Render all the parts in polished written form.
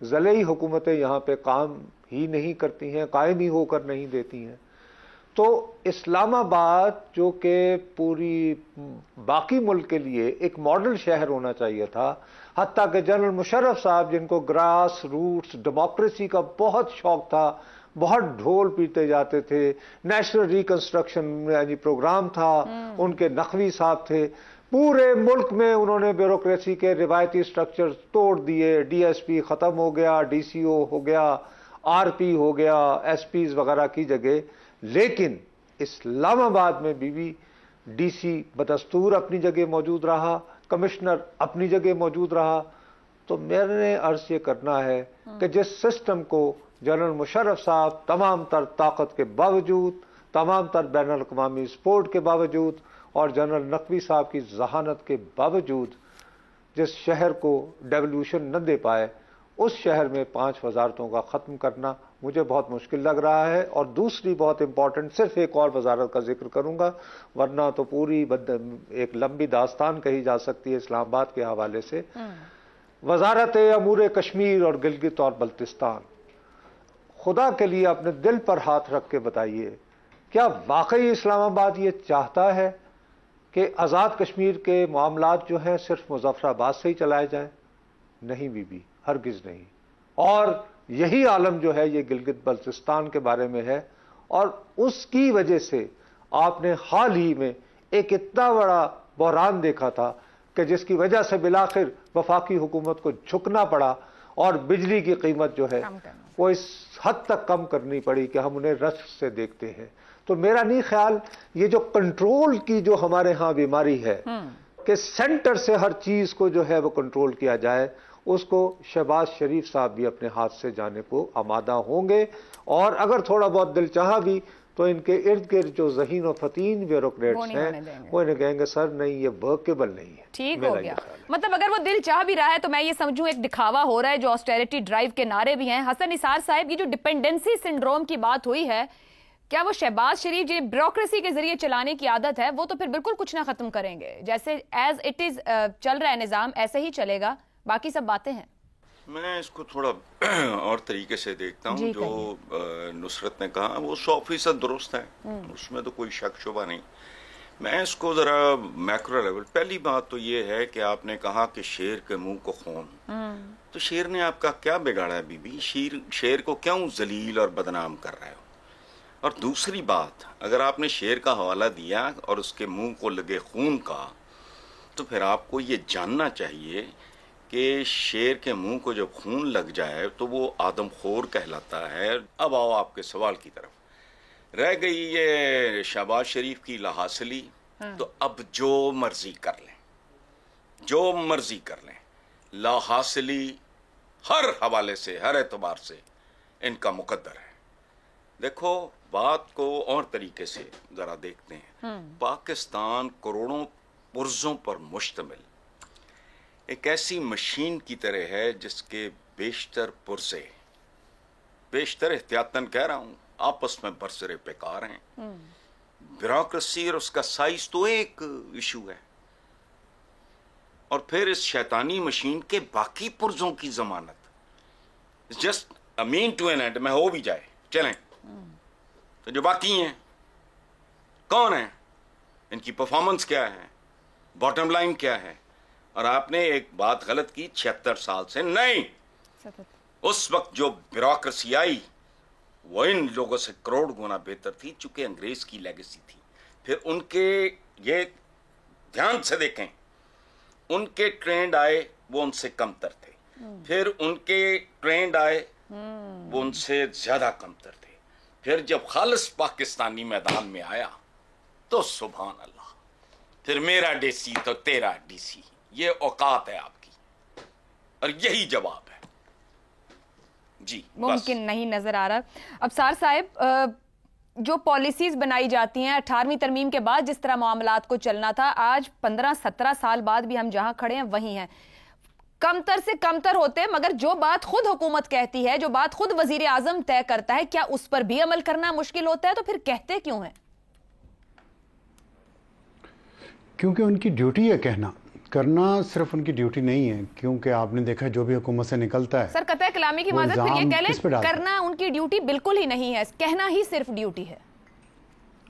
ضلعی حکومتیں یہاں پہ کام ہی نہیں کرتی ہیں, قائم ہی ہو کر نہیں دیتی ہیں. تو اسلام آباد جو کہ پوری باقی ملک کے لیے ایک ماڈل شہر ہونا چاہیے تھا, حتیٰ کہ جنرل مشرف صاحب جن کو گراس روٹس ڈیموکریسی کا بہت شوق تھا, بہت ڈھول پیٹے جاتے تھے, نیشنل ریکنسٹرکشن یعنی پروگرام تھا, ان کے نقوی صاحب تھے, پورے ملک میں انہوں نے بیوروکریسی کے روایتی سٹرکچر توڑ دیے, ڈی ایس پی ختم ہو گیا, ڈی سی او ہو گیا, آر پی ہو گیا, ایس پیز وغیرہ کی جگہ. لیکن اسلام آباد میں بھی ڈی سی بدستور اپنی جگہ موجود رہا, کمشنر اپنی جگہ موجود رہا. تو میں نے عرض یہ کرنا ہے کہ جس سسٹم کو جنرل مشرف صاحب تمام تر طاقت کے باوجود, تمام تر بین الاقوامی سپورٹ کے باوجود اور جنرل نقوی صاحب کی ذہانت کے باوجود جس شہر کو ڈیولوشن نہ دے پائے, اس شہر میں 5 وزارتوں کا ختم کرنا مجھے بہت مشکل لگ رہا ہے. اور دوسری بہت امپورٹنٹ, صرف ایک اور وزارت کا ذکر کروں گا ورنہ تو پوری ایک لمبی داستان کہی جا سکتی ہے اسلام آباد کے حوالے سے. وزارت امور کشمیر اور گلگت اور بلتستان. خدا کے لیے اپنے دل پر ہاتھ رکھ کے بتائیے, کیا واقعی اسلام آباد یہ چاہتا ہے کہ آزاد کشمیر کے معاملات جو ہیں صرف مظفر آباد سے ہی چلائے جائیں؟ نہیں بی ہرگز نہیں. اور یہی عالم جو ہے یہ گلگت بلتستان کے بارے میں ہے, اور اس کی وجہ سے آپ نے حال ہی میں ایک اتنا بڑا بحران دیکھا تھا کہ جس کی وجہ سے بالآخر وفاقی حکومت کو جھکنا پڑا اور بجلی کی قیمت جو ہے وہ اس حد تک کم کرنی پڑی کہ ہم انہیں رشک سے دیکھتے ہیں. تو میرا نہیں خیال یہ جو کنٹرول کی جو ہمارے ہاں بیماری ہے کہ سینٹر سے ہر چیز کو جو ہے وہ کنٹرول کیا جائے, اس کو شہباز شریف صاحب بھی اپنے ہاتھ سے جانے کو آمادہ ہوں گے. اور اگر تھوڑا بہت دل چاہا بھی تو ان کے ارد گرد جو ذہین و فتین بیوروکریٹس ہیں وہ انہیں کہیں گے سر نہیں یہ ورکیبل نہیں ہے. ٹھیک ہو گیا. مطلب اگر وہ دل چاہ بھی رہا ہے تو میں یہ سمجھوں ایک دکھاوا ہو رہا ہے, جو آسٹیرٹی ڈرائیو کے نعرے بھی ہیں. حسن نثار صاحب, یہ جو ڈپینڈنسی سنڈروم کی بات ہوئی ہے, کیا وہ شہباز شریف جو بیوروکریسی کے ذریعے چلانے کی عادت ہے وہ تو پھر بالکل کچھ نہ ختم کریں گے, جیسے ایز اٹ از چل رہا ہے نظام ایسے ہی چلے گا, باقی سب باتیں ہیں. میں اس کو تھوڑا اور طریقے سے دیکھتا ہوں. جو نصرت نے کہا وہ 100% درست ہے, اس میں تو کوئی شک شبہ نہیں. میں اس کو ذرا میکرو لیول, پہلی بات تو یہ ہے کہ آپ نے کہا کہ شیر کے منہ کو خون, تو شیر نے آپ کا کیا بگاڑا ہے بی بی؟ شیر کو کیوں ذلیل اور بدنام کر رہے ہو؟ اور دوسری بات, اگر آپ نے شیر کا حوالہ دیا اور اس کے منہ کو لگے خون کا, تو پھر آپ کو یہ جاننا چاہیے کہ شیر کے منہ کو جب خون لگ جائے تو وہ آدم خور کہلاتا ہے. اب آؤ آپ کے سوال کی طرف. رہ گئی یہ شہباز شریف کی لاحاصلی, تو اب جو مرضی کر لیں, جو مرضی کر لیں, لاحاصلی ہر حوالے سے, ہر اعتبار سے ان کا مقدر ہے. دیکھو بات کو اور طریقے سے ذرا دیکھتے ہیں. پاکستان کروڑوں پرزوں پر مشتمل ایک ایسی مشین کی طرح ہے جس کے بیشتر پرزے, بیشتر احتیاطاً کہہ رہا ہوں, آپس میں برسرے پیکار ہیں. بیوروکریسی اور اس کا سائز تو ایک ایشو ہے, اور پھر اس شیطانی مشین کے باقی پرزوں کی ضمانت just mean to an end میں ہو بھی جائے چلیں, تو جو باقی ہیں کون ہیں, ان کی پرفارمنس کیا ہے, باٹم لائن کیا ہے؟ اور آپ نے ایک بات غلط کی, 76 سال سے نہیں, اس وقت جو بیوروکریسی آئی وہ ان لوگوں سے کروڑ گنا بہتر تھی, چونکہ انگریز کی لیگیسی تھی. پھر ان کے, یہ دھیان سے دیکھیں, ان کے ٹرینڈ آئے وہ ان سے کم تر تھے, پھر ان کے ٹرینڈ آئے وہ ان سے زیادہ کم تر تھے, پھر جب خالص پاکستانی میدان میں آیا تو سبحان اللہ, پھر میرا ڈی سی تو تیرا ڈی سی, یہ اوقات ہے آپ کی, اور یہی جواب ہے. جی ممکن نہیں نظر آ رہا. ابصار صاحب, جو پالیسیز بنائی جاتی ہیں 18ویں ترمیم کے بعد جس طرح معاملات کو چلنا تھا, آج 15-17 سال بعد بھی ہم جہاں کھڑے ہیں وہی ہیں. کمتر سے کمتر ہوتے, مگر جو بات خود حکومت کہتی ہے, جو بات خود وزیر اعظم طے کرتا ہے, کیا اس پر بھی عمل کرنا مشکل ہوتا ہے؟ تو پھر کہتے کیوں ہیں؟ کیونکہ ان کی ڈیوٹی ہے کہنا کرنا صرف ان کی ڈیوٹی نہیں ہے، کیونکہ آپ نے دیکھا جو بھی حکومت سے نکلتا ہے سر قطع کلامی کی معذرت پھر یہ کہہ لیں کرنا ان کی ڈیوٹی بالکل ہی نہیں ہے، کہنا ہی صرف ڈیوٹی ہے.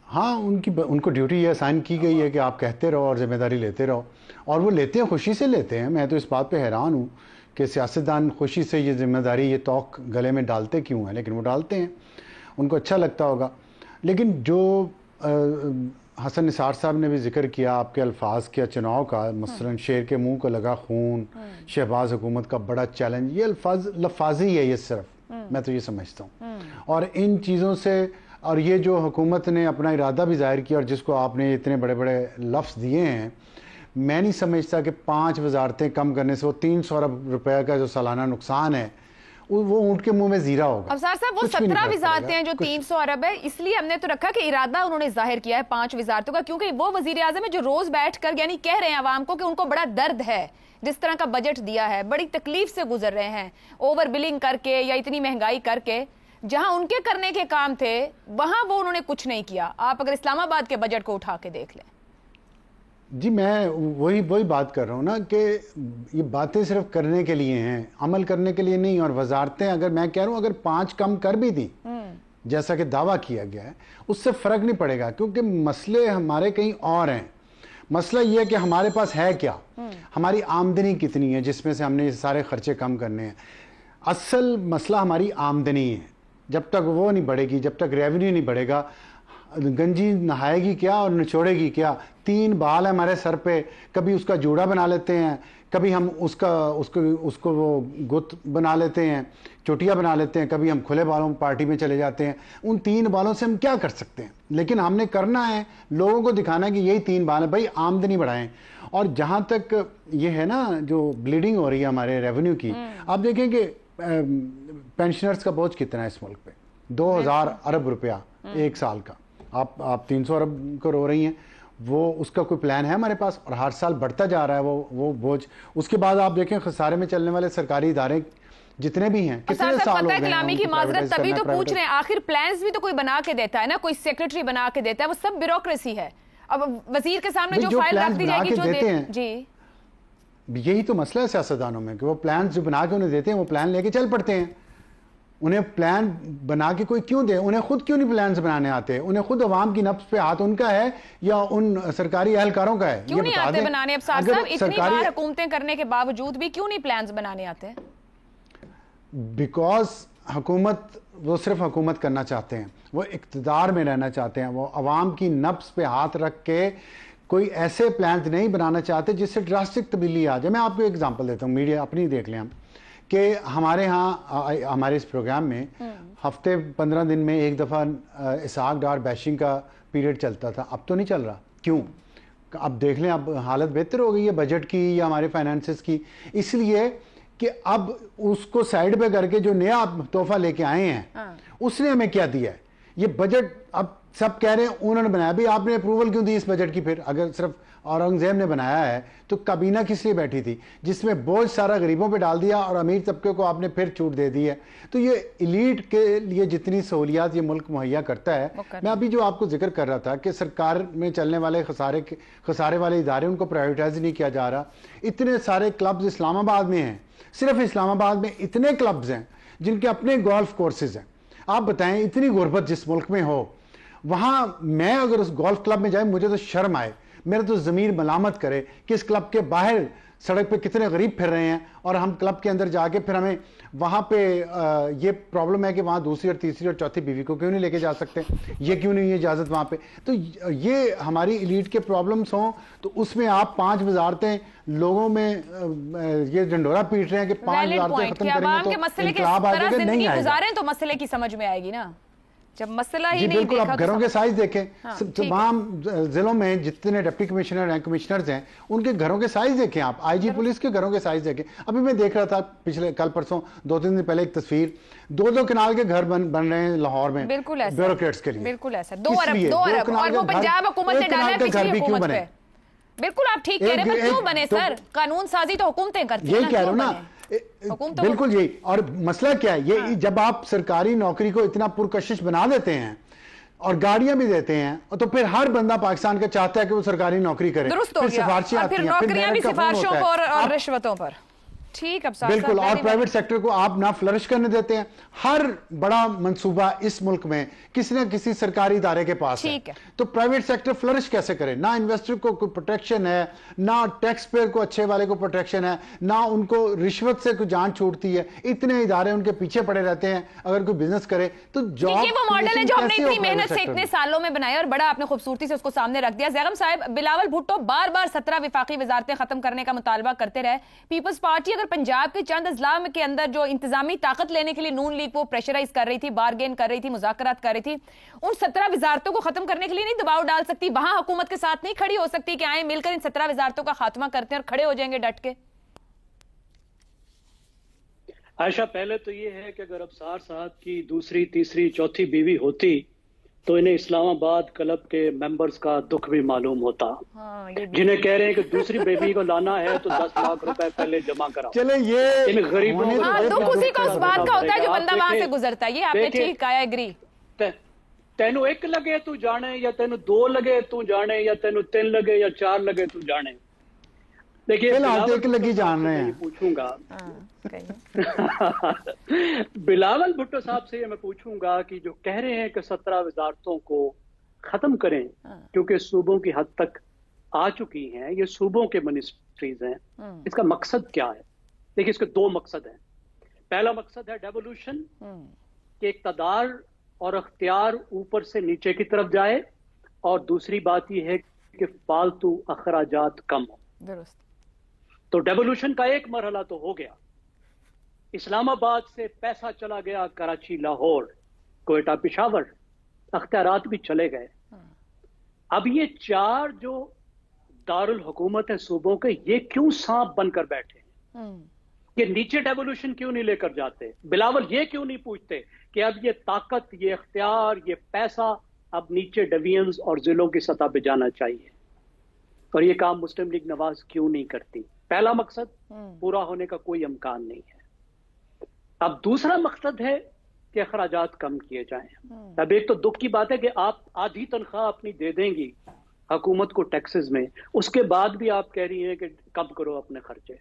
ہاں ان کو ڈیوٹی یہ اسائن کی گئی ہے کہ آپ کہتے رہو اور ذمہ داری لیتے رہو، اور وہ لیتے ہیں، خوشی سے لیتے ہیں. میں تو اس بات پہ حیران ہوں کہ سیاستدان خوشی سے یہ ذمہ داری، یہ توق گلے میں ڈالتے کیوں ہیں، لیکن وہ ڈالتے ہیں، ان کو اچھا لگتا ہوگا. لیکن جو حسن نثار صاحب نے بھی ذکر کیا آپ کے الفاظ کیا چناؤ کا، مثلا شیر کے منہ کو لگا خون، شہباز حکومت کا بڑا چیلنج، یہ لفاظی ہے، یہ صرف میں تو یہ سمجھتا ہوں. اور ان چیزوں سے، اور یہ جو حکومت نے اپنا ارادہ بھی ظاہر کیا اور جس کو آپ نے اتنے بڑے بڑے لفظ دیے ہیں، میں نہیں سمجھتا کہ 5 وزارتیں کم کرنے سے وہ 300 ارب روپے کا جو سالانہ نقصان ہے وہ اونٹ کے منہ میں زیرہ ہوگا. افسر صاحب وہ 17 وزارتیں ہیں جو 300 ارب ہے، اس لیے ہم نے تو رکھا کہ ارادہ انہوں نے ظاہر کیا ہے 5 وزارتوں کا، کیونکہ وہ وزیر اعظم ہے جو روز بیٹھ کر یعنی کہہ رہے ہیں عوام کو کہ ان کو بڑا درد ہے، جس طرح کا بجٹ دیا ہے بڑی تکلیف سے گزر رہے ہیں، اوور بلنگ کر کے یا اتنی مہنگائی کر کے. جہاں ان کے کرنے کے کام تھے وہاں وہ انہوں نے کچھ نہیں کیا. آپ اگر اسلام آباد کے بجٹ کو اٹھا کے دیکھ لیں. جی میں وہی بات کر رہا ہوں نا کہ یہ باتیں صرف کرنے کے لیے ہیں، عمل کرنے کے لیے نہیں. اور وزارتیں اگر میں کہہ رہا ہوں اگر 5 کم کر بھی دی جیسا کہ دعویٰ کیا گیا ہے، اس سے فرق نہیں پڑے گا، کیونکہ مسئلے ہمارے کہیں اور ہیں. مسئلہ یہ ہے کہ ہمارے پاس ہے کیا، ہماری آمدنی کتنی ہے جس میں سے ہم نے یہ سارے خرچے کم کرنے ہیں. اصل مسئلہ ہماری آمدنی ہے. جب تک وہ نہیں بڑھے گی، جب تک ریونیو نہیں بڑھے گا، گنجی نہائے گی کیا اور نچوڑے گی کیا. 3 بال ہے ہمارے سر پہ، کبھی اس کا جوڑا بنا لیتے ہیں، کبھی ہم اس کو وہ گت بنا لیتے ہیں، چوٹیا بنا لیتے ہیں، کبھی ہم کھلے بالوں پارٹی میں چلے جاتے ہیں. ان 3 بالوں سے ہم کیا کر سکتے ہیں؟ لیکن ہم نے کرنا ہے، لوگوں کو دکھانا ہے کہ یہی 3 بال ہیں. بھائی آمدنی بڑھائیں. اور جہاں تک یہ ہے نا جو بلیڈنگ ہو رہی ہے ہمارے ریونیو کی، آپ دیکھیں کہ پینشنرز کا بوجھ کتنا ہے اس ملک پہ، 2000 ارب روپیہ ایک سال کا. آپ 300 ارب کو رو رہی ہیں، وہ اس کا کوئی پلان ہے ہمارے پاس؟ اور ہر سال بڑھتا جا رہا ہے وہ بوجھ. اس کے بعد آپ دیکھیں خسارے میں چلنے والے سرکاری ادارے جتنے بھی ہیں، کتنے سال ہو گئے ہیں کلامی کی معذرت تبھی تو پوچھ رہے ہیں. آخر پلانز بھی تو کوئی بنا کے دیتا ہے نا، کوئی سیکرٹری بنا کے دیتا ہے، وہ سب بیوروکریسی ہے. اب وزیر کے سامنے جو فائل رکھ دی جائے گی جو دیتے ہیں، جی یہی تو مسئلہ ہے سیاستدانوں میں کہ وہ پلانز جو بنا کے انہیں دیتے ہیں وہ پلان لے کے چل پڑتے ہیں. انہیں پلان بنا کے کوئی کیوں دے؟ انہیں خود کیوں نہیں پلانز بنانے آتے؟ انہیں خود عوام کی نفس پہ ہاتھ ان کا ہے یا ان سرکاری اہلکاروں کا ہے؟ کیوں نہیں آتے بنانے؟ اب صاحب اتنی بار حکومتیں کرنے کے باوجود بھی کیوں نہیں پلانز بنانے آتے؟ بیکاز حکومت، وہ صرف حکومت کرنا چاہتے ہیں، وہ اقتدار میں رہنا چاہتے ہیں، وہ عوام کی نفس پہ ہاتھ رکھ کے کوئی ایسے پلانز نہیں بنانا چاہتے جس سے ڈراسٹک تبدیلی آ جائے. میں آپ کو ایک ایگزامپل دیتا ہوں، میڈیا اپنی دیکھ لیں ہم، کہ ہمارے ہاں ہمارے اس پروگرام میں ہفتے 15 دن میں ایک دفعہ اسحاق ڈار بیشنگ کا پیریڈ چلتا تھا. اب تو نہیں چل رہا. کیوں؟ اب دیکھ لیں اب حالت بہتر ہو گئی ہے بجٹ کی یا ہمارے فائنانسز کی، اس لیے کہ اب اس کو سائیڈ پہ کر کے جو نیا تحفہ لے کے آئے ہیں اس نے ہمیں کیا دیا ہے. یہ بجٹ اب سب کہہ رہے ہیں انہوں نے بنایا. بھی آپ نے اپروول کیوں دی اس بجٹ کی؟ پھر اگر صرف اورنگزیب نے بنایا ہے تو کابینہ کس لیے بیٹھی تھی جس میں بوجھ سارا غریبوں پہ ڈال دیا اور امیر طبقے کو آپ نے پھر چھوٹ دے دی ہے؟ تو یہ ایلیٹ کے لیے جتنی سہولیات یہ ملک مہیا کرتا ہے، میں ابھی جو آپ کو ذکر کر رہا تھا کہ سرکار میں چلنے والے خسارے والے ادارے ان کو پرائیویٹائز نہیں کیا جا رہا. اتنے سارے کلبز اسلام آباد میں ہیں، صرف اسلام آباد میں اتنے کلبز ہیں جن کے اپنے گولف کورسز ہیں. آپ بتائیں اتنی غربت جس ملک میں ہو، وہاں میں اگر اس گولف کلب میں جائے مجھے تو شرم آئے، میرا تو ضمیر ملامت کرے کہ اس کلب کے باہر سڑک پہ کتنے غریب پھر رہے ہیں اور ہم کلب کے اندر جا کے پھر ہمیں وہاں پہ یہ پرابلم ہے کہ وہاں دوسری اور تیسری اور چوتھی بیوی کو کیوں نہیں لے کے جا سکتے؟ یہ کیوں نہیں ہے اجازت وہاں پہ؟ تو یہ ہماری ایلیٹ کے پرابلمس ہوں تو اس میں آپ 5 وزارتیں لوگوں میں یہ ڈنڈورا پیٹ رہے ہیں کہ 5 وزارتیں ختم کریں گے تو انقلاب آ جائے گا. نہیں آئے گا. تو مسئلے کی سمجھ میں آئے گی نا جب مسئلہ ہی نہیں. بالکل. آپ گھروں کے سائز دیکھیں، تمام ضلعوں میں جتنے ڈپٹی کمشنر ہیں، کمشنرز ہیں، ان کے گھروں کے سائز دیکھیں. آپ آئی جی پولیس کے گھروں کے سائز دیکھیں. ابھی میں دیکھ رہا تھا پچھلے کل پرسوں 2-3 دن پہلے ایک تصویر، 2 کنال کے گھر بن رہے ہیں لاہور میں بیوروکریٹس کے لیے. بالکل ایسا 2 ارب اور وہ پنجاب حکومت نے ڈالا ہے پچھلی حکومت پہ. بالکل آپ ٹھیک کہہ رہے ہیں، کیوں بنے سر؟ قانون سازی تو حکومتیں کرتی ہیں. یہی کہہ رہا ہوں نا، بالکل یہی. اور مسئلہ کیا ہے؟ یہ جب آپ سرکاری نوکری کو اتنا پرکشش بنا دیتے ہیں اور گاڑیاں بھی دیتے ہیں, تو پھر ہر بندہ پاکستان کا چاہتا ہے کہ وہ سرکاری نوکری کرے. درست ہو گیا, پھر نوکریاں بھی سفارشوں پر اور رشوتوں پر. ٹھیک, اب بالکل. اور پرائیویٹ سیکٹر کو آپ نہ فلرش کرنے دیتے ہیں. ہر بڑا منصوبہ اس ملک میں کسی نہ کسی سرکاری ادارے کے پاس ہے, تو پرائیویٹ سیکٹر فلرش کیسے کرے؟ نہ انویسٹر کو کوئی پروٹیکشن ہے, نہ ٹیکس پیئر کو اچھے والے کو پروٹیکشن ہے, نہ ان کو رشوت سے کوئی جان چھوٹتی ہے. اتنے ادارے ان کے پیچھے پڑے رہتے ہیں. اگر کوئی بزنس کرے تو جاب, وہ ماڈل ہے جو ہم نے اتنی محنت سے اتنے سالوں میں بنایا, اور بڑا آپ نے خوبصورتی سے اس کو سامنے رکھ دیا. زیغم صاحب, بلاول بھٹو بار بار 17 وفاقی وزارتیں ختم کرنے کا مطالبہ کرتے رہے. پیپلز پارٹی اگر پنجاب کے چند اضلاع کے اندر جو انتظامی طاقت لینے کے لیے نون لیگ وہ پریشرائز کر رہی تھی, بارگین کر رہی تھی, مذاکرات کر رہی تھی, ان 17 وزارتوں کو ختم کرنے کے لیے نہیں دباؤ ڈال سکتی؟ وہاں حکومت کے ساتھ نہیں کھڑی ہو سکتی کہ آئیں مل کر ان 17 وزارتوں کا خاتمہ کرتے ہیں اور کھڑے ہو جائیں گے ڈٹ کے؟ عائشہ, پہلے تو یہ ہے کہ اگر ابصار صاحب کی دوسری, تیسری, چوتھی بیوی ہوتی تو انہیں اسلام آباد کلب کے ممبرز کا دکھ بھی معلوم ہوتا, جنہیں کہہ رہے ہیں کہ دوسری بیبی کو لانا ہے تو 10 لاکھ روپے پہلے جمع کراؤ. چلے یہ غریبوں دکھ اسی کو اس بات کا ہوتا ہے جو بندہ وہاں سے گزرتا ہے. یہ آپ نے ٹھیک کہا, ایگری. تینوں ایک لگے تو جانے, یا تینوں 2 لگے تو جانے, یا تینوں 3 لگے یا 4 لگے تو جانے. دیکھیے ایک لگی جان رہے ہیں. پوچھوں گا بلاول بھٹو صاحب سے یہ میں پوچھوں گا کہ جو کہہ رہے ہیں کہ 17 وزارتوں کو ختم کریں کیونکہ صوبوں کی حد تک آ چکی ہیں, یہ صوبوں کے منسٹریز ہیں, اس کا مقصد کیا ہے؟ دیکھیں, اس کے 2 مقصد ہیں. پہلا مقصد ہے ڈیولوشن, کہ اقتدار اور اختیار اوپر سے نیچے کی طرف جائے, اور دوسری بات یہ ہے کہ فالتو اخراجات کم ہو. درست. تو ڈیولوشن کا ایک مرحلہ تو ہو گیا, اسلام آباد سے پیسہ چلا گیا کراچی, لاہور, کوئٹہ, پشاور, اختیارات بھی چلے گئے. اب یہ 4 جو دارالحکومت ہیں صوبوں کے, یہ کیوں سانپ بن کر بیٹھے ہیں؟ یہ نیچے ڈیولوشن کیوں نہیں لے کر جاتے؟ بلاول یہ کیوں نہیں پوچھتے کہ اب یہ طاقت, یہ اختیار, یہ پیسہ اب نیچے ڈویژنز اور ضلعوں کی سطح پہ جانا چاہیے؟ اور یہ کام مسلم لیگ نواز کیوں نہیں کرتی؟ پہلا مقصد پورا ہونے کا کوئی امکان نہیں ہے. اب دوسرا مقصد ہے کہ اخراجات کم کیے جائیں. اب ایک تو دکھ کی بات ہے کہ آپ آدھی تنخواہ اپنی دے دیں گی حکومت کو ٹیکسز میں, اس کے بعد بھی آپ کہہ رہی ہیں کہ کم کرو اپنے خرچے.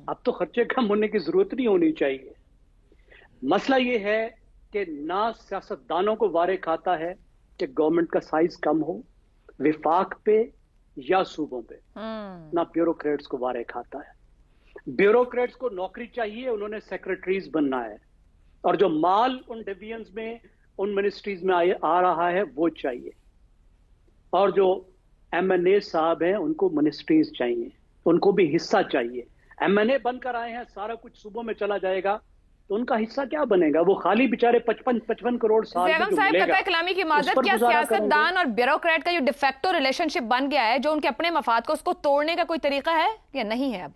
اب تو خرچے کم ہونے کی ضرورت نہیں ہونی چاہیے. مسئلہ یہ ہے کہ نہ سیاستدانوں کو وارے کھاتا ہے کہ گورنمنٹ کا سائز کم ہو وفاق پہ یا صوبوں پہ, نہ بیوروکریٹس کو وارے کھاتا ہے. بیوروکریٹس کو نوکری چاہیے, انہوں نے سیکرٹریز بننا ہے, اور جو مال ان ڈویژنز میں, ان منسٹریز میں آ رہا ہے وہ چاہیے. اور جو ایم این اے صاحب ہیں ان کو منسٹریز چاہیے, ان کو بھی حصہ چاہیے. ایم این اے بن کر آئے ہیں, سارا کچھ صوبوں میں چلا جائے گا تو ان کا حصہ کیا بنے گا؟ وہ خالی بیچارے 55 کروڑ سال میں جو ملے گا. کلامی کی معذرت, کیا سیاست دان اور بیوروکریٹ کا جو ڈیفیکٹو ریلیشن شپ بن گیا ہے جو ان کے اپنے مفاد کو, اس کو توڑنے کا کوئی طریقہ ہے یا نہیں ہے؟ اب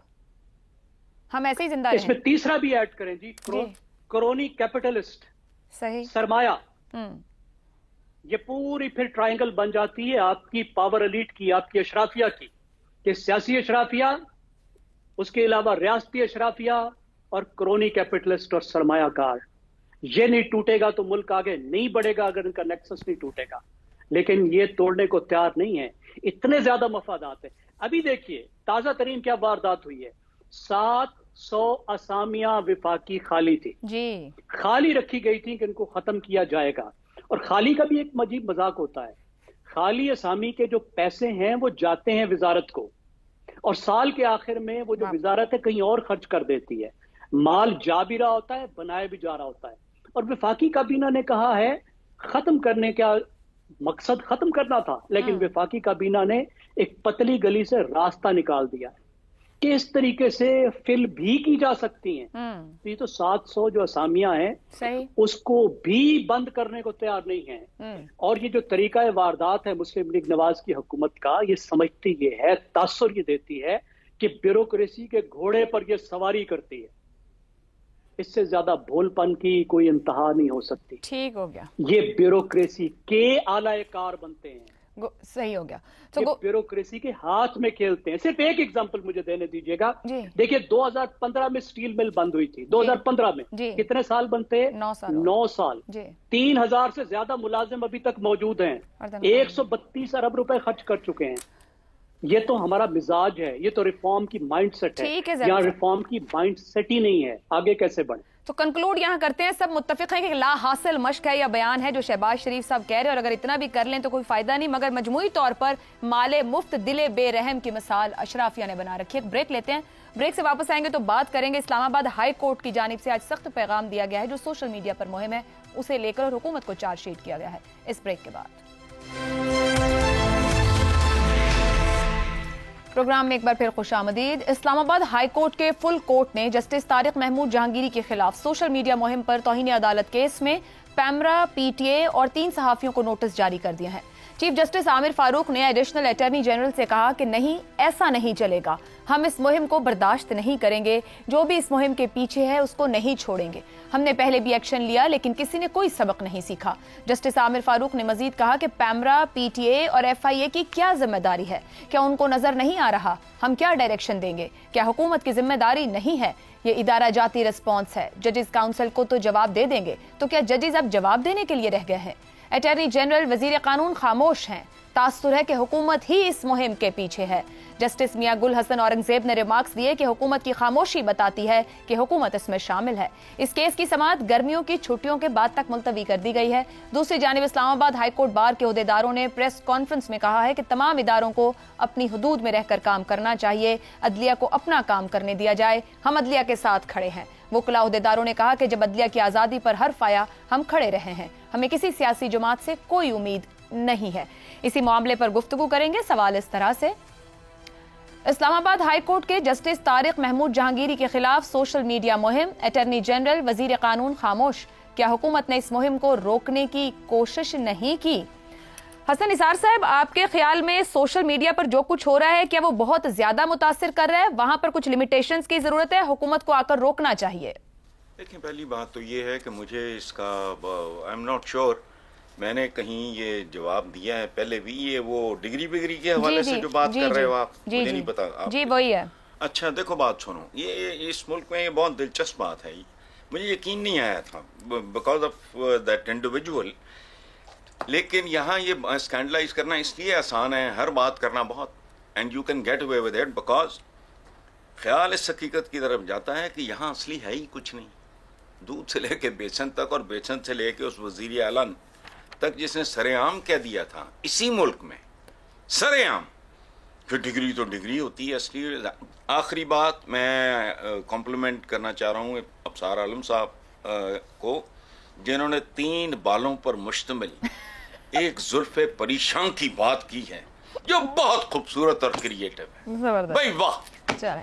ہم ایسے ہی زندہ رہیں. اس میں تیسرا بھی ایڈ کریں جی, کرونی کیپٹلسٹ, صحیح, سرمایہ. یہ پوری پھر ٹرائنگل بن جاتی ہے آپ کی پاور ایلیٹ کی, آپ کی اشرافیہ کی, کہ سیاسی اشرافیہ, اس کے علاوہ ریاستی اشرافیہ اور کرونی کیپٹلسٹ اور سرمایہ کار. یہ نہیں ٹوٹے گا تو ملک آگے نہیں بڑھے گا اگر ان کا نیکسس نہیں ٹوٹے گا. لیکن یہ توڑنے کو تیار نہیں ہے, اتنے زیادہ مفادات ہیں. ابھی دیکھیے تازہ ترین کیا واردات ہوئی ہے, 700 اسامیاں وفاقی خالی تھی جی, خالی رکھی گئی تھی کہ ان کو ختم کیا جائے گا. اور خالی کا بھی ایک عجیب مذاق ہوتا ہے, خالی اسامی کے جو پیسے ہیں وہ جاتے ہیں وزارت کو, اور سال کے آخر میں وہ جو وزارت ہے کہیں اور خرچ کر دیتی ہے. مال جا بھی رہا ہوتا ہے, بنایا بھی جا رہا ہوتا ہے. اور وفاقی کابینہ نے کہا ہے ختم کرنے کا مقصد ختم کرنا تھا, لیکن وفاقی کابینہ نے ایک پتلی گلی سے راستہ نکال دیا کہ اس طریقے سے فل بھی کی جا سکتی ہیں. یہ تو 700 جو اسامیاں ہیں اس کو بھی بند کرنے کو تیار نہیں ہیں. اور یہ جو طریقہ واردات ہے مسلم لیگ نواز کی حکومت کا, یہ سمجھتی یہ ہے, تاثر یہ دیتی ہے کہ بیوروکریسی کے گھوڑے پر یہ سواری کرتی ہے. اس سے زیادہ بھول پن کی کوئی انتہا نہیں ہو سکتی. ٹھیک ہو گیا. یہ بیوروکریسی کے اعلی کار بنتے ہیں, صحیح ہو گیا. بیوروکریسی کے ہاتھ میں کھیلتے ہیں. صرف ایک ایگزامپل مجھے دینے دیجیے گا. دیکھیے 2015 میں سٹیل مل بند ہوئی تھی. 2015 میں کتنے سال بنتے؟ 9 سال. 3000 سے زیادہ ملازم ابھی تک موجود ہیں. 132 ارب روپے خرچ کر چکے ہیں. یہ تو ہمارا مزاج ہے, یہ تو ریفارم کی مائنڈ سیٹ ہے. یہاں ریفارم کی مائنڈ سیٹ ہی نہیں ہے. آگے کیسے بڑھیں؟ تو کنکلوڈ یہاں کرتے ہیں, سب متفق ہیں کہ لا حاصل مشق ہے یا بیان ہے جو شہباز شریف صاحب کہہ رہے ہیں, اور اگر اتنا بھی کر لیں تو کوئی فائدہ نہیں, مگر مجموعی طور پر مال مفت دل بے رحم کی مثال اشرافیہ نے بنا رکھی ہے. ایک بریک لیتے ہیں, بریک سے واپس آئیں گے تو بات کریں گے اسلام آباد ہائی کورٹ کی جانب سے آج سخت پیغام دیا گیا ہے جو سوشل میڈیا پر مہم ہے, اسے لے کر حکومت کو چارج شیٹ کیا گیا ہے. اس بریک کے بعد پروگرام میں ایک بار پھر خوش آمدید. اسلام آباد ہائی کورٹ کے فل کورٹ نے جسٹس طارق محمود جہانگیری کے خلاف سوشل میڈیا مہم پر توہین عدالت کیس میں پیمرا, پی ٹی اے اور 3 صحافیوں کو نوٹس جاری کر دیا ہے. چیف جسٹس عامر فاروق نے ایڈیشنل اٹارنی جنرل سے کہا کہ نہیں, ایسا نہیں چلے گا, ہم اس مہم کو برداشت نہیں کریں گے, جو بھی اس مہم کے پیچھے ہے اس کو نہیں چھوڑیں گے. ہم نے پہلے بھی ایکشن لیا لیکن کسی نے کوئی سبق نہیں سیکھا. جسٹس عامر فاروق نے مزید کہا کہ پیمرا, پی ٹی اے اور ایف آئی اے کی کیا ذمہ داری ہے؟ کیا ان کو نظر نہیں آ رہا؟ ہم کیا ڈائریکشن دیں گے؟ کیا حکومت کی ذمہ داری نہیں ہے؟ یہ ادارہ جاتی رسپانس ہے. ججز کاؤنسل کو تو جواب دے دیں گے, تو کیا ججز اب جواب دینے کے لیے رہ گئے ہیں؟ اٹارنی جنرل وزیر قانون خاموش ہیں. تاثر ہے کہ حکومت ہی اس مہم کے پیچھے ہے. جسٹس میاں گل حسن اورنگزیب نے ریمارکس دیے کہ حکومت کی خاموشی بتاتی ہے کہ حکومت اس میں شامل ہے. اس کیس کی سماعت گرمیوں کی چھٹیوں کے بعد تک ملتوی کر دی گئی ہے. دوسری جانب اسلام آباد ہائی کورٹ بار کے عہدیداروں نے پریس کانفرنس میں کہا ہے کہ تمام اداروں کو اپنی حدود میں رہ کر کام کرنا چاہیے, عدلیہ کو اپنا کام کرنے دیا جائے. ہم عدلیہ کے ساتھ کھڑے ہیں. وکلا عہدیداروں نے کہا کہ جب عدلیہ کی آزادی پر حرف آیا ہم کھڑے رہے ہیں. ہمیں کسی سیاسی جماعت سے کوئی امید نہیں ہے. اسی معاملے پر گفتگو کریں گے. سوال اس طرح سے, اسلام آباد ہائی کورٹ کے جسٹس طارق محمود جہانگیری کے خلاف سوشل میڈیا مہم, اٹارنی جنرل وزیر قانون خاموش. کیا حکومت نے اس مہم کو روکنے کی کوشش نہیں کی؟ حسن نثار صاحب, آپ کے خیال میں سوشل میڈیا پر جو کچھ ہو رہا ہے کیا وہ بہت زیادہ متاثر کر رہا ہے؟ وہاں پر کچھ لمیٹیشنز کی ضرورت ہے, حکومت کو آ کر روکنا چاہیے. دیکھیں, پہلی بات تو یہ ہے کہ مجھے اس کا آئی ایم ناٹ شیور, میں نے کہیں یہ جواب دیا ہے پہلے بھی, یہ وہ ڈگری کے حوالے سے جو بات کر رہے ہو آپ, مجھے نہیں پتا. جی وہی ہے. اچھا دیکھو بات سنو, یہ اس ملک میں یہ بہت دلچسپ بات ہے. مجھے یقین نہیں آیا تھا بیکاز آف دیٹ انڈیویجول, لیکن یہاں یہ اسکینڈلائز کرنا اس لیے آسان ہے, ہر بات کرنا بہت, and you can get away with it because خیال اس حقیقت کی طرف جاتا ہے کہ یہاں اصلی ہے ہی کچھ نہیں. دودھ سے لے کے بیسن تک اور بیسن سے لے کے اس وزیر اعلن تک جس نے سر عام کہہ دیا تھا اسی ملک میں, سر عام, کہ ڈگری تو ڈگری ہوتی ہے اصلی. آخری بات میں کمپلیمنٹ کرنا چاہ رہا ہوں ابصار عالم صاحب کو, جنہوں نے 3 بالوں پر مشتمل ایک زلف پریشان کی بات کی ہے جو بہت خوبصورت اور کریٹو ہے. بھائی واہ,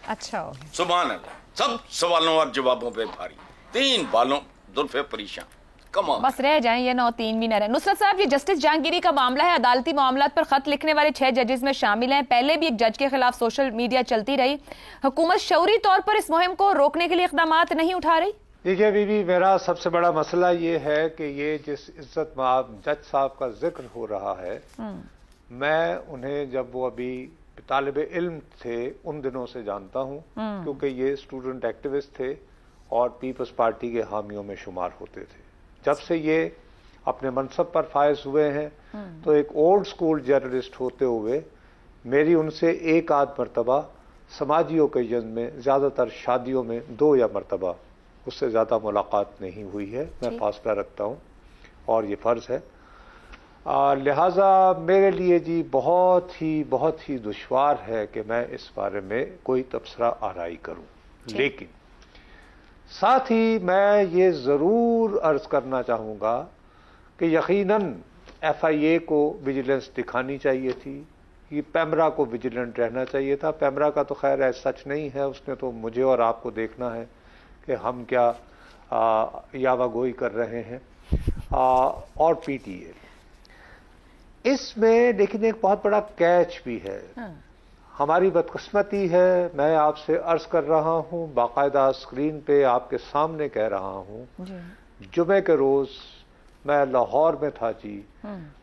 اچھا ہو گیا, سبحان اللہ. سب سوالوں اور جوابوں پہ بھاری, 3 بالوں زلف پریشان, بس رہ جائیں یہ 9-3 بھی نہ رہے. نصرت صاحب, یہ جسٹس جہانگیری کا معاملہ ہے, عدالتی معاملات پر خط لکھنے والے 6 ججز میں شامل ہیں. پہلے بھی ایک جج کے خلاف سوشل میڈیا چلتی رہی. حکومت شعوری طور پر اس مہم کو روکنے کے لیے اقدامات نہیں اٹھا رہی؟ دیکھیے بی بی, میرا سب سے بڑا مسئلہ یہ ہے کہ یہ جس عزت مآب جج صاحب کا ذکر ہو رہا ہے, میں انہیں جب وہ ابھی طالب علم تھے ان دنوں سے جانتا ہوں, کیونکہ یہ اسٹوڈنٹ ایکٹیوسٹ تھے اور پیپلز پارٹی کے حامیوں میں شمار ہوتے تھے. جب سے یہ اپنے منصب پر فائز ہوئے ہیں تو ایک اولڈ سکول جرنلسٹ ہوتے ہوئے میری ان سے ایک آدھ مرتبہ سماجی اوکیزن میں, زیادہ تر شادیوں میں 2 یا مرتبہ, اس سے زیادہ ملاقات نہیں ہوئی ہے. میں فاصلہ رکھتا ہوں اور یہ فرض ہے. لہٰذا میرے لیے جی بہت ہی دشوار ہے کہ میں اس بارے میں کوئی تبصرہ آرائی کروں. لیکن ساتھ ہی میں یہ ضرور عرض کرنا چاہوں گا کہ یقیناً ایف آئی اے کو ویجیلنس دکھانی چاہیے تھی, یہ پیمرا کو ویجیلنٹ رہنا چاہیے تھا. پیمرا کا تو خیر سچ نہیں ہے, اس نے تو مجھے اور آپ کو دیکھنا ہے کہ ہم کیا یاوہ گوئی کر رہے ہیں. اور پی ٹی اے اس میں لیکن ایک بہت بڑا کیچ بھی ہے. ہماری بدقسمتی ہے, میں آپ سے عرض کر رہا ہوں, باقاعدہ اسکرین پہ آپ کے سامنے کہہ رہا ہوں, جمعے کے روز میں لاہور میں تھا جی,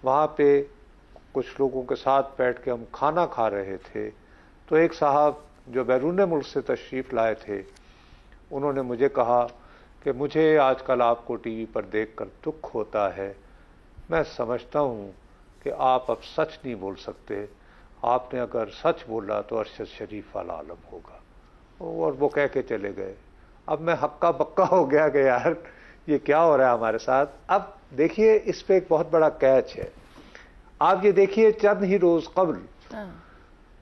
وہاں پہ کچھ لوگوں کے ساتھ بیٹھ کے ہم کھانا کھا رہے تھے تو ایک صاحب جو بیرون ملک سے تشریف لائے تھے انہوں نے مجھے کہا کہ مجھے آج کل آپ کو ٹی وی پر دیکھ کر دکھ ہوتا ہے، میں سمجھتا ہوں کہ آپ اب سچ نہیں بول سکتے، آپ نے اگر سچ بولا تو ارشد شریف والا عالم ہوگا، اور وہ کہہ کے چلے گئے۔ اب میں ہکا بکا ہو گیا کہ یار یہ کیا ہو رہا ہے ہمارے ساتھ۔ اب دیکھیے اس پہ ایک بہت بڑا کیچ ہے، آپ یہ دیکھیے چند ہی روز قبل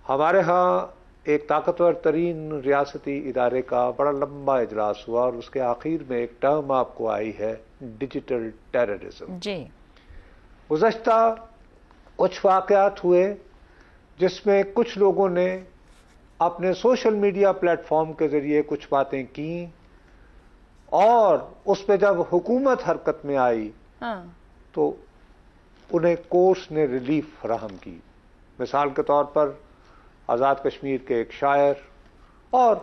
ہمارے ہاں ایک طاقتور ترین ریاستی ادارے کا بڑا لمبا اجلاس ہوا اور اس کے آخر میں ایک ٹرم آپ کو آئی ہے ڈیجیٹل ٹیررزم۔ جی گزشتہ کچھ واقعات ہوئے جس میں کچھ لوگوں نے اپنے سوشل میڈیا پلیٹ فارم کے ذریعے کچھ باتیں کیں اور اس پہ جب حکومت حرکت میں آئی تو انہیں کورس نے ریلیف فراہم کی۔ مثال کے طور پر آزاد کشمیر کے ایک شاعر اور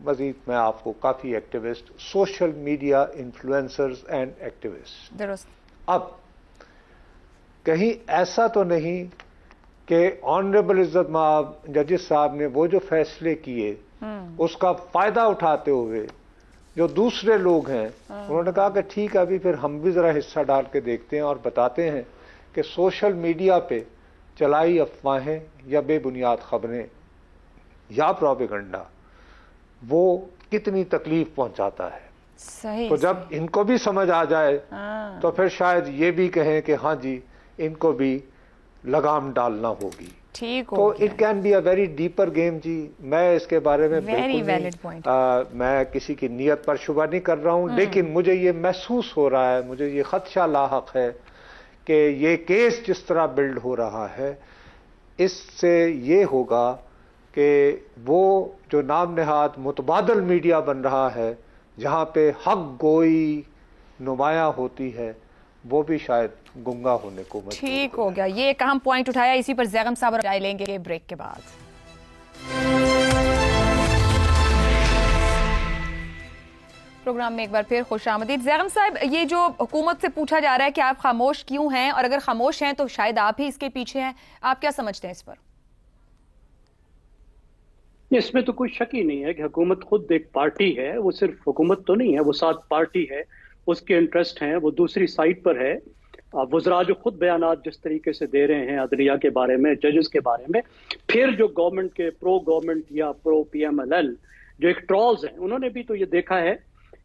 مزید میں آپ کو کافی activist, social media influencers and activist. درست۔ اب کہیں ایسا تو نہیں کہ آنریبل عزت مآب ججز صاحب نے وہ جو فیصلے کیے اس کا فائدہ اٹھاتے ہوئے جو دوسرے لوگ ہیں انہوں نے کہا کہ ٹھیک ہے ابھی پھر ہم بھی ذرا حصہ ڈال کے دیکھتے ہیں اور بتاتے ہیں کہ سوشل میڈیا پہ چلائی افواہیں یا بے بنیاد خبریں یا پروپیگنڈا وہ کتنی تکلیف پہنچاتا ہے۔ صحیح۔ تو جب ان کو بھی سمجھ آ جائے تو پھر شاید یہ بھی کہیں کہ ہاں جی ان کو بھی لگام ڈالنا ہوگی۔ ٹھیک تو it can be a very deeper game. جی میں اس کے بارے میں میں کسی کی نیت پر شبہ نہیں کر رہا ہوں، لیکن مجھے یہ محسوس ہو رہا ہے، مجھے یہ خدشہ لاحق ہے کہ یہ کیس جس طرح بلڈ ہو رہا ہے اس سے یہ ہوگا کہ وہ جو نام نہاد متبادل میڈیا بن رہا ہے جہاں پہ حق گوئی نمایاں ہوتی ہے وہ بھی شاید گنگا ہونے کو مجبور۔ ٹھیک ہو گیا، یہ ایک اہم پوائنٹ اٹھایا، اسی پر زیغم صاحب رائے لیں گے بریک کے بعد۔ پروگرام میں ایک بار پھر خوش آمدید۔ زیغم صاحب، یہ جو حکومت سے پوچھا جا رہا ہے کہ آپ خاموش کیوں ہیں، اور اگر خاموش ہیں تو شاید آپ ہی اس کے پیچھے ہیں، آپ کیا سمجھتے ہیں اس پر؟ اس میں تو کوئی شک ہی نہیں ہے کہ حکومت خود ایک پارٹی ہے، وہ صرف حکومت تو نہیں ہے، وہ ساتھ پارٹی ہے، اس کے انٹرسٹ ہیں، وہ دوسری سائٹ پر ہے۔ وزراء جو خود بیانات جس طریقے سے دے رہے ہیں عدلیہ کے بارے میں، ججز کے بارے میں، پھر جو گورنمنٹ کے پرو گورنمنٹ یا پرو پی ایم ایل ایل جو ایک ٹرولز ہیں، انہوں نے بھی تو یہ دیکھا ہے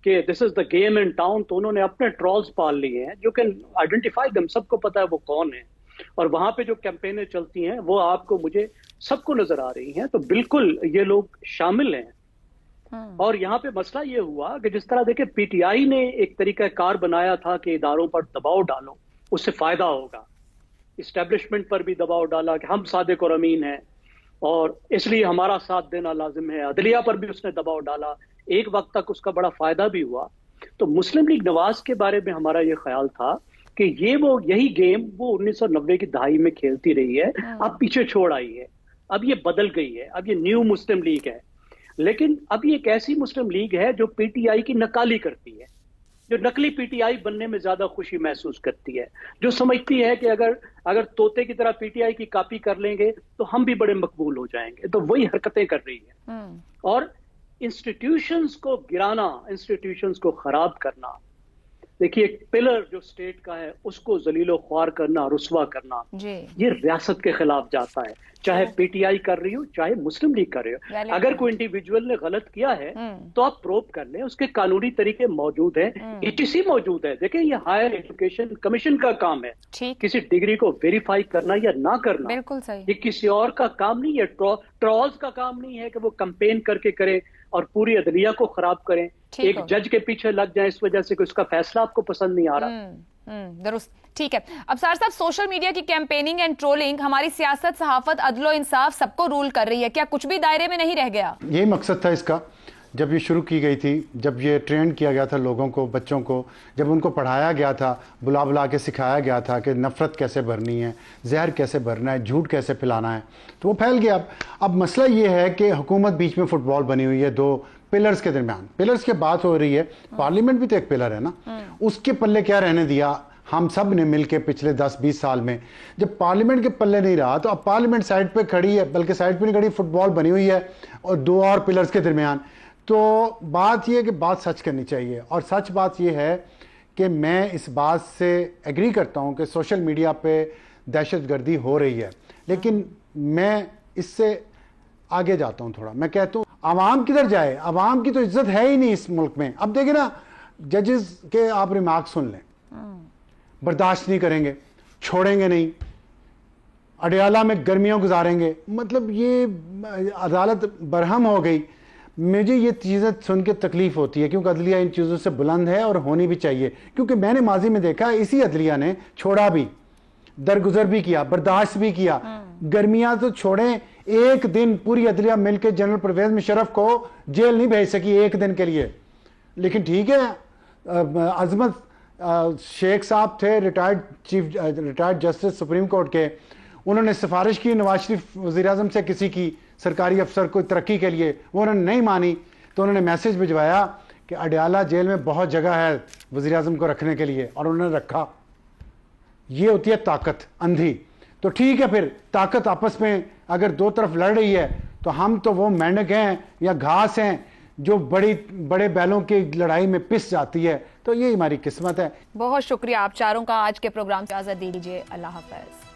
کہ دس از دا گیم ان ٹاؤن، تو انہوں نے اپنے ٹرولز پال لیے ہیں جو کین آئیڈینٹیفائی دم، سب کو پتا ہے وہ کون ہیں، اور وہاں پہ جو کیمپینیں چلتی ہیں وہ آپ کو مجھے سب کو نظر آ رہی ہیں، تو بالکل یہ لوگ شامل ہیں۔ اور یہاں پہ مسئلہ یہ ہوا کہ جس طرح دیکھیں پی ٹی آئی نے ایک طریقہ کار بنایا تھا کہ اداروں پر دباؤ ڈالو، اس سے فائدہ ہوگا، اسٹیبلشمنٹ پر بھی دباؤ ڈالا کہ ہم صادق اور امین ہیں اور اس لیے ہمارا ساتھ دینا لازم ہے، عدلیہ پر بھی اس نے دباؤ ڈالا، ایک وقت تک اس کا بڑا فائدہ بھی ہوا۔ تو مسلم لیگ نواز کے بارے میں ہمارا یہ خیال تھا کہ یہی گیم وہ 1990 کی دہائی میں کھیلتی رہی ہے، اب پیچھے چھوڑ آئی ہے، اب یہ بدل گئی ہے، اب یہ نیو مسلم لیگ ہے، لیکن اب یہ ایک ایسی مسلم لیگ ہے جو پی ٹی آئی کی نکالی کرتی ہے، جو نقلی پی ٹی آئی بننے میں زیادہ خوشی محسوس کرتی ہے، جو سمجھتی ہے کہ اگر طوطے کی طرح پی ٹی آئی کی کاپی کر لیں گے تو ہم بھی بڑے مقبول ہو جائیں گے، تو وہی حرکتیں کر رہی ہے۔ اور انسٹیٹیوشنز کو گرانا، انسٹیٹیوشنز کو خراب کرنا، دیکھیے ایک پلر جو اسٹیٹ کا ہے اس کو ذلیل و خوار کرنا، رسوا کرنا، یہ ریاست کے خلاف جاتا ہے، چاہے پی ٹی آئی کر رہی ہو چاہے مسلم لیگ کر رہی ہو۔ اگر کوئی انڈیویجول نے غلط کیا ہے تو آپ پروب کر لیں، اس کے قانونی طریقے موجود ہیں، ای ٹی سی موجود ہے۔ دیکھیں یہ ہائر ایجوکیشن کمیشن کا کام ہے کسی ڈگری کو ویریفائی کرنا یا نہ کرنا، بالکل صحیح، یہ کسی اور کا کام نہیں ہے، ٹرولز کا کام نہیں ہے کہ وہ کمپین کر کے کریں اور پوری عدلیہ کو خراب کریں، ایک جج کے پیچھے لگ جائیں اس وجہ سے کہ اس کا فیصلہ آپ کو پسند نہیں آ رہا۔ درست، ٹھیک ہے۔ اب سار صاحب، سوشل میڈیا کی کیمپیننگ اینڈ ٹرولنگ ہماری سیاست، صحافت، عدل و انصاف سب کو رول کر رہی ہے، کیا کچھ بھی دائرے میں نہیں رہ گیا؟ یہی مقصد تھا اس کا، جب یہ شروع کی گئی تھی، جب یہ ٹرینڈ کیا گیا تھا لوگوں کو، بچوں کو، جب ان کو پڑھایا گیا تھا، بلا بلا کے سکھایا گیا تھا کہ نفرت کیسے بھرنی ہے، زہر کیسے بھرنا ہے، جھوٹ کیسے پھیلانا ہے، تو وہ پھیل گیا۔ اب مسئلہ یہ ہے کہ حکومت بیچ میں فٹ بال بنی ہوئی ہے دو پلرز کے درمیان، پلرز کے بات ہو رہی ہے، پارلیمنٹ بھی تو ایک پلر ہے نا، اس کے پلے کیا رہنے دیا؟ ہم سب نے مل کے پچھلے 10-20 سال میں جب پارلیمنٹ کے پلے نہیں رہا تو اب پارلیمنٹ سائڈ پہ کھڑی ہے, بلکہ سائڈ پہ نہیں کھڑی, فٹ بال بنی ہوئی ہے اور 2 اور پلرز کے درمیان. تو بات یہ ہے کہ بات سچ کرنی چاہیے, اور سچ بات یہ ہے کہ میں اس بات سے ایگری کرتا ہوں کہ سوشل میڈیا پہ دہشت گردی ہو رہی ہے, لیکن میں اس سے آگے جاتا ہوں تھوڑا. میں کہتا ہوں عوام کدھر جائے, عوام کی تو عزت ہے ہی نہیں اس ملک میں. اب دیکھیں نا, ججز کے آپ ریمارک سن لیں, برداشت نہیں کریں گے, چھوڑیں گے نہیں, اڈیالہ میں گرمیوں گزاریں گے. مطلب یہ عدالت برہم ہو گئی. مجھے یہ چیزیں سن کے تکلیف ہوتی ہے, کیونکہ عدلیہ ان چیزوں سے بلند ہے اور ہونی بھی چاہیے, کیونکہ میں نے ماضی میں دیکھا اسی عدلیہ نے چھوڑا بھی, درگزر بھی کیا, برداشت بھی کیا. گرمیاں تو چھوڑیں, ایک دن پوری عدلیہ مل کے جنرل پرویز مشرف کو جیل نہیں بھیج سکی ایک دن کے لیے. لیکن ٹھیک ہے, عظمت شیخ صاحب تھے ریٹائرڈ جسٹس سپریم کورٹ کے, انہوں نے سفارش کی نواز شریف وزیر اعظم سے کسی کی سرکاری افسر کو ترقی کے لیے, وہ انہوں نے نہیں مانی, تو انہوں نے میسج بھجوایا کہ اڈیالہ جیل میں بہت جگہ ہے وزیر اعظم کو رکھنے کے لیے, اور انہوں نے رکھا. یہ ہوتی ہے طاقت اندھی. تو ٹھیک ہے, پھر طاقت آپس میں اگر 2 طرف لڑ رہی ہے تو ہم تو وہ مینڈک ہیں یا گھاس ہیں جو بڑے بیلوں کی لڑائی میں پس جاتی ہے. تو یہ ہماری قسمت ہے. بہت شکریہ آپ چاروں کا. آج کے پروگرام سے اجازت دے دیجیے. اللہ حافظ.